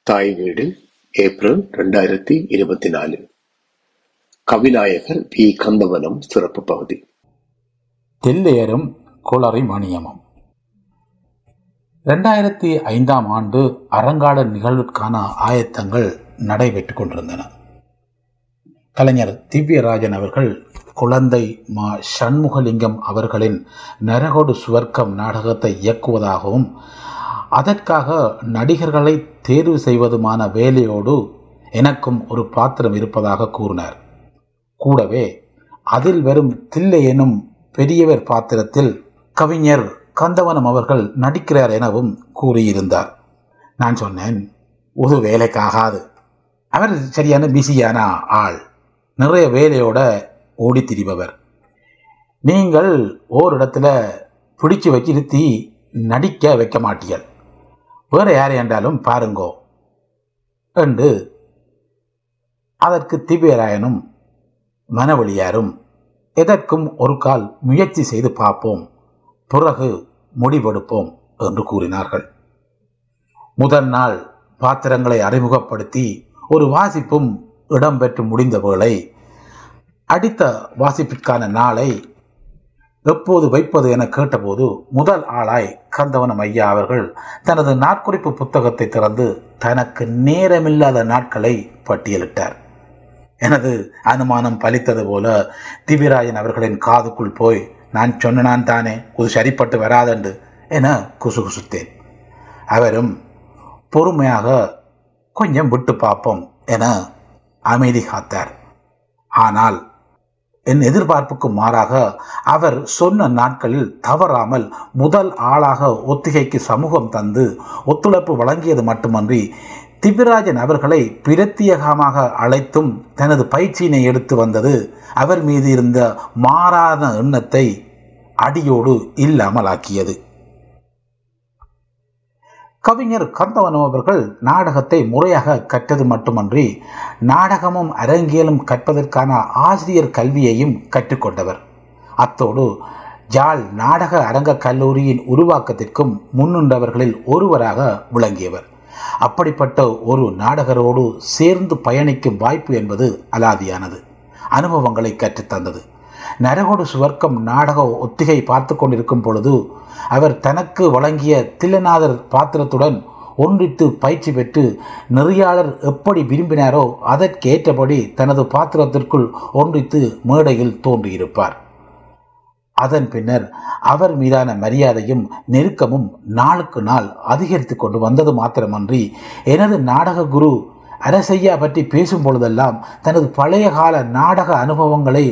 தாய் வீடு April 2024. கவிநாயகர் we. Kandavanam சிறப்பு பகுதி. தில்லையரும் குளறி மணியமும். 2005ஆம் ஆண்டு அரங்காடல் நிகழ்வுக்கான ஆயத்தங்கள் நடைபெற்றுக் கொண்டிருந்தன. கலைஞர் திவ்யராஜன் அவர்கள் குழந்தை மா. சண்முகலிங்கம் அவர்களின் நரகோடு சுவர்க்கம் நாடகத்தை இயக்குவதாகவும் அதற்காக நடிகர்களை தேர்வு செய்வதுமான வேலையோடு எனக்கும் ஒரு பாத்திரம் இருப்பதாக கூறினார். கூடவே அதில் வரும் தில்லை எனும் பெரியவர் பாத்திரத்தில் கவிஞர் கந்தவனம் அவர்கள் நடிக்கிறார் எனவும் கூறியிருந்தார். நான் சொன்னேன், ஒரு வேலைக்காகாது, அவர் சரியான பிஸியான ஆள், நிறைய வேலையோட ஓடி திரிபவர், நீங்கள் ஓரிடத்துல பிடிச்சு வச்சு நிறுத்தி நடிக்க வைக்க மாட்டீர்கள், வேற யாரை என்றாலும் பாருங்கோ என்று அதற்கு திவ்யராயனும் மனவழியாரும் எதற்கும் ஒரு கால் முயற்சி செய்து பார்ப்போம், பிறகு முடிவெடுப்போம் என்று கூறினார்கள். முதல் நாள் பாத்திரங்களை அறிமுகப்படுத்தி ஒரு வாசிப்பும் இடம்பெற்று முடிந்த வேளை அடுத்த வாசிப்பிற்கான நாளை எப்போது வைப்பது என கேட்டபோது முதல் ஆளாய் கந்தவனம் ஐயா அவர்கள் தனது நாட்குறிப்பு புத்தகத்தை திறந்து தனக்கு நேரமில்லாத நாட்களை பட்டியலிட்டார். எனது அனுமானம் பலித்தது போல திவ்யராஜன் அவர்களின் காதுக்குள் போய், நான் சொன்னான் தானே, இது சரிப்பட்டு வராதென்று என குசுகுசுத்தேன். அவரும் பொறுமையாக கொஞ்சம் விட்டு பார்ப்போம் என அமைதி காத்தார். ஆனால் என் எதிர்பார்ப்புக்கு மாறாக அவர் சொன்ன நாட்களில் தவறாமல் முதல் ஆளாக ஒத்திகைக்கு சமூகம் தந்து ஒத்துழைப்பு வழங்கியது மட்டுமன்றி திவ்யராஜன் அவர்களை பிரத்யேகமாக அழைத்தும் தனது பயிற்சியினை எடுத்து வந்தது அவர் மீது இருந்த மாறாத எண்ணத்தை அடியோடு இல்லாமல் ஆக்கியது. கவிஞர் கந்தவனம் அவர்கள் நாடகத்தை முறையாக கற்றது மட்டுமன்றி நாடகமும் அரங்கியலும் கற்பதற்கான ஆசிரியர் கல்வியையும் கற்றுக்கொண்டவர். அத்தோடு ஜாழ் நாடக அரங்க கல்லூரியின் உருவாக்கத்திற்கும் முன்னின்றவர்களில் ஒருவராக விளங்கியவர். அப்படிப்பட்ட ஒரு நாடகரோடு சேர்ந்து பயணிக்கும் வாய்ப்பு என்பது அலாதியானது, அனுபவங்களை கற்றுத்தந்தது. நரகோடு சுவர்க்கம் நாடக ஒத்திகை பார்த்து கொண்டிருக்கும் பொழுது அவர் தனக்கு வழங்கிய தில்லைநாதர் பாத்திரத்துடன் ஒன்றித்து பயிற்சி பெற்று நெறியாளர் எப்படி விரும்பினாரோ அதற்கேற்றபடி தனது பாத்திரத்திற்குள் ஒன்றித்து மேடையில் தோன்றியிருப்பார். அதன் பின்னர் அவர் மீதான மரியாதையும் நெருக்கமும் நாளுக்கு நாள் அதிகரித்து கொண்டு வந்தது மாத்திரமன்றி எனது நாடக குரு அரசையா பற்றி பேசும் பொழுதெல்லாம் தனது பழைய கால நாடக அனுபவங்களை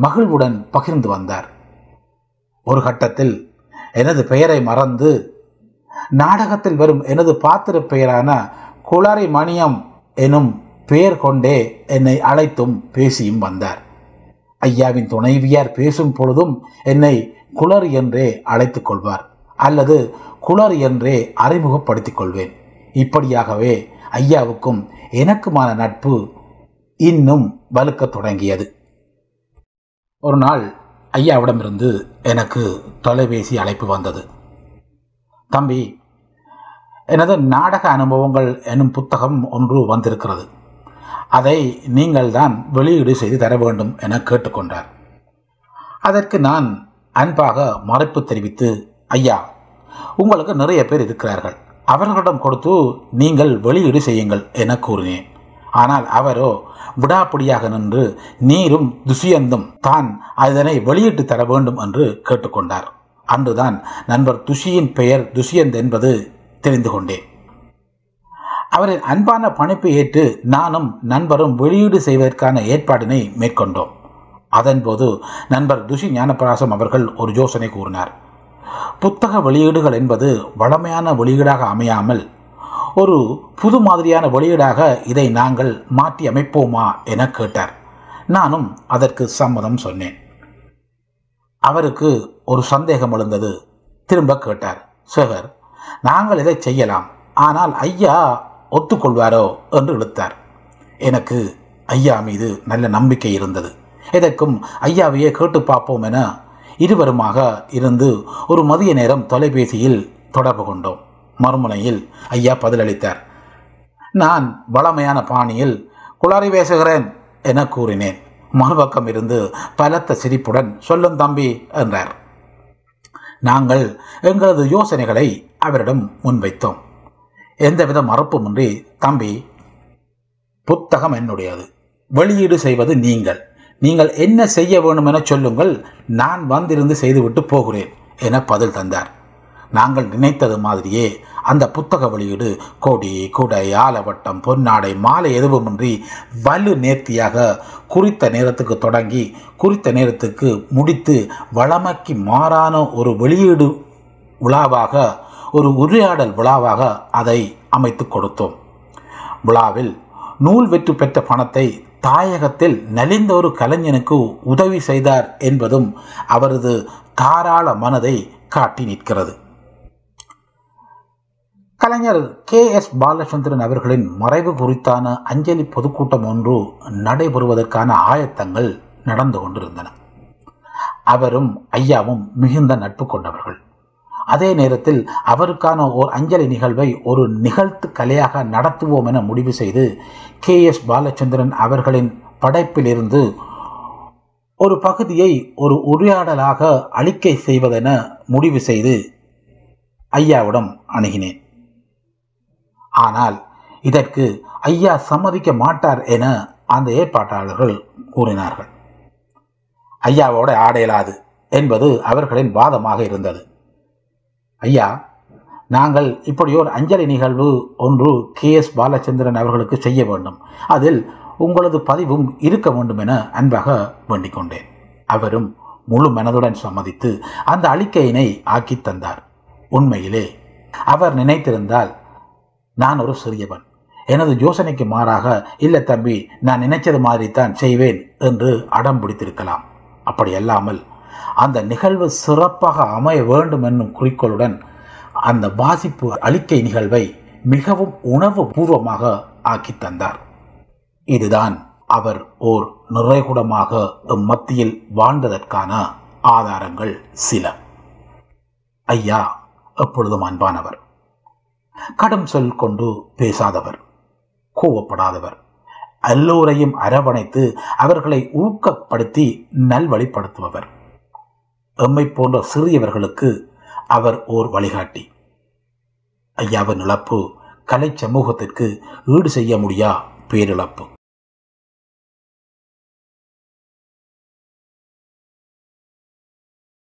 மகிழ்வுடன் பகிர்ந்து வந்தார். ஒரு கட்டத்தில் எனது பெயரை மறந்து நாடகத்தில் வரும் எனது பாத்திர பெயரான குளறி மணியம் எனும் பெயர் கொண்டே என்னை அழைத்தும் பேசியும் வந்தார். ஐயாவின் துணைவியார் பேசும் பொழுதும் என்னை குளறி என்றே அழைத்துக் கொள்வார் அல்லது குளறி என்றே அறிமுகப்படுத்திக் கொள்வேன். இப்படியாகவே ஐயாவுக்கும் எனக்குமான நட்பு இன்னும் வலுக்க தொடங்கியது. ஒரு நாள் ஐயாவிடமிருந்து எனக்கு தொலைபேசி அழைப்பு வந்தது. தம்பி, எனது நாடக அனுபவங்கள் எனும் புத்தகம் ஒன்று வந்திருக்கிறது, அதை நீங்கள் தான் வெளியீடு செய்து தர வேண்டும் என கேட்டுக்கொண்டார். அதற்கு நான் அன்பாக மறுப்பு தெரிவித்து, ஐயா, உங்களுக்கு நிறைய பேர் இருக்கிறார்கள், அவர்களிடம் கொடுத்து நீங்கள் வெளியீடு செய்யுங்கள் என கூறினேன். ஆனால் அவரோ விடாப்பிடியாக நின்று நீரும் துஷியந்தும் தான் அதனை வெளியிட்டு தர வேண்டும் என்று கேட்டுக்கொண்டார். அன்றுதான் நண்பர் துஷியின் பெயர் துஷியந்த் என்பது தெரிந்து கொண்டேன். அவரின் அன்பான பணிப்பை ஏற்று நானும் நண்பரும் வெளியீடு செய்வதற்கான ஏற்பாடினை மேற்கொண்டோம். அதன்போது நண்பர் துஷி ஞானப்பிரகாசம் அவர்கள் ஒரு யோசனை கூறினார். புத்தக வெளியீடுகள் என்பது வழமையான வெளியீடாக அமையாமல் ஒரு புது மாதிரியான வெளியீடாக இதை நாங்கள் மாற்றி அமைப்போமா என கேட்டார். நானும் அதற்கு சம்மதம் சொன்னேன். அவருக்கு ஒரு சந்தேகம் எழுந்தது. திரும்ப கேட்டார், சேகர், நாங்கள் இதை செய்யலாம், ஆனால் ஐயா ஒத்துக்கொள்வாரோ என்று இழுத்தார். எனக்கு ஐயா மீது நல்ல நம்பிக்கை இருந்தது. இதற்கும் ஐயாவையே கேட்டு பார்ப்போம் என இருவருமாக இருந்து ஒரு மதிய நேரம் தொலைபேசியில் தொடர்பு கொண்டோம். மறுமுனையில் ஐயா பதிலளித்தார். நான் வளமையான பாணியில் குளறி பேசுகிறேன் என கூறினேன். மறுபக்கம் இருந்து பலத்த சிரிப்புடன் சொல்லும் தம்பி என்றார். நாங்கள் எங்களது யோசனைகளை அவரிடம் முன்வைத்தோம். எந்தவித மறுப்புமின்றி, தம்பி, புத்தகம் என்னுடையது, வெளியீடு செய்வது நீங்கள் என்ன செய்ய வேண்டும் என சொல்லுங்கள், நான் வந்திருந்து செய்துவிட்டு போகிறேன் என பதில் தந்தார். நாங்கள் நினைத்தது மாதிரியே அந்த புத்தக வெளியீடு கொடி, குடை, ஆலவட்டம், பொன்னாடை, மாலை எதுவுமின்றி வலு நேர்த்தியாக குறித்த நேரத்துக்கு தொடங்கி குறித்த நேரத்துக்கு முடித்து வழமைக்கு மாறான ஒரு வெளியீடு விழாவாக, ஒரு உரையாடல் விழாவாக அதை அமைத்து கொடுத்தோம். விழாவில் நூல் வெற்றி பெற்ற பணத்தை தாயகத்தில் நலிந்த ஒரு கலைஞனுக்கு உதவி செய்தார் என்பதும் அவரது தாராள மனதை காட்டி நிற்கிறது. கலைஞர் K.S. பாலச்சந்திரன் அவர்களின் மறைவு குறித்தான அஞ்சலி பொதுக்கூட்டம் ஒன்று நடைபெறுவதற்கான ஆயத்தங்கள் நடந்து கொண்டிருந்தன. அவரும் ஐயாவும் மிகுந்த நட்பு கொண்டவர்கள். அதே நேரத்தில் அவருக்கான ஓர் அஞ்சலி நிகழ்வை ஒரு நிகழ்த்து கலையாக நடத்துவோம் என முடிவு செய்து K.S. பாலச்சந்திரன் அவர்களின் படைப்பிலிருந்து ஒரு பகுதியை ஒரு உரையாடலாக அளிக்கை செய்வதென முடிவு செய்து ஐயாவிடம் அணுகினேன். ஆனால் இதற்கு ஐயா சம்மதிக்க மாட்டார் என அந்த ஏற்பாட்டாளர்கள் கூறினார்கள். ஐயாவோட ஆடையலாது என்பது அவர்களின் வாதமாக இருந்தது. ஐயா, நாங்கள் இப்படி ஒரு அஞ்சலி நிகழ்வு ஒன்று K.S. பாலச்சந்திரன் அவர்களுக்கு செய்ய வேண்டும், அதில் உங்களது பதிவும் இருக்க வேண்டும் என அன்பாக வேண்டிக் கொண்டேன். அவரும் முழு மனதுடன் சம்மதித்து அந்த அளிக்கையினை ஆக்கி தந்தார். உண்மையிலே அவர் நினைத்திருந்தால், நான் ஒரு சிறியவன், எனது யோசனைக்கு மாறாக, இல்லை தம்பி, நான் நினைச்சது மாதிரி தான் செய்வேன் என்று அடம் பிடித்திருக்கலாம். அப்படி அல்லாமல் அந்த நிகழ்வு சிறப்பாக அமைய வேண்டும் என்னும் குறிக்கோளுடன் அந்த வாசிப்பு அளிக்கை நிகழ்வை மிகவும் உணர்வு பூர்வமாக ஆக்கி தந்தார். இதுதான் அவர் ஓர் நிறைகுடமாக மத்தியில் வாழ்ந்ததற்கான ஆதாரங்கள் சில. ஐயா எப்பொழுதும் அன்பானவர், கடும் சொல் கொண்டு பேசாதவர், கோவப்படாதவர், எல்லோரையும் அரவணைத்து அவர்களை ஊக்கப்படுத்தி நல்வழிப்படுத்துபவர். எம்மை போன்ற சிறியவர்களுக்கு அவர் ஓர் வழிகாட்டி. ஐயாவின் இழப்பு கலை சமூகத்திற்கு ஈடு செய்ய முடியா பேரிழப்பு.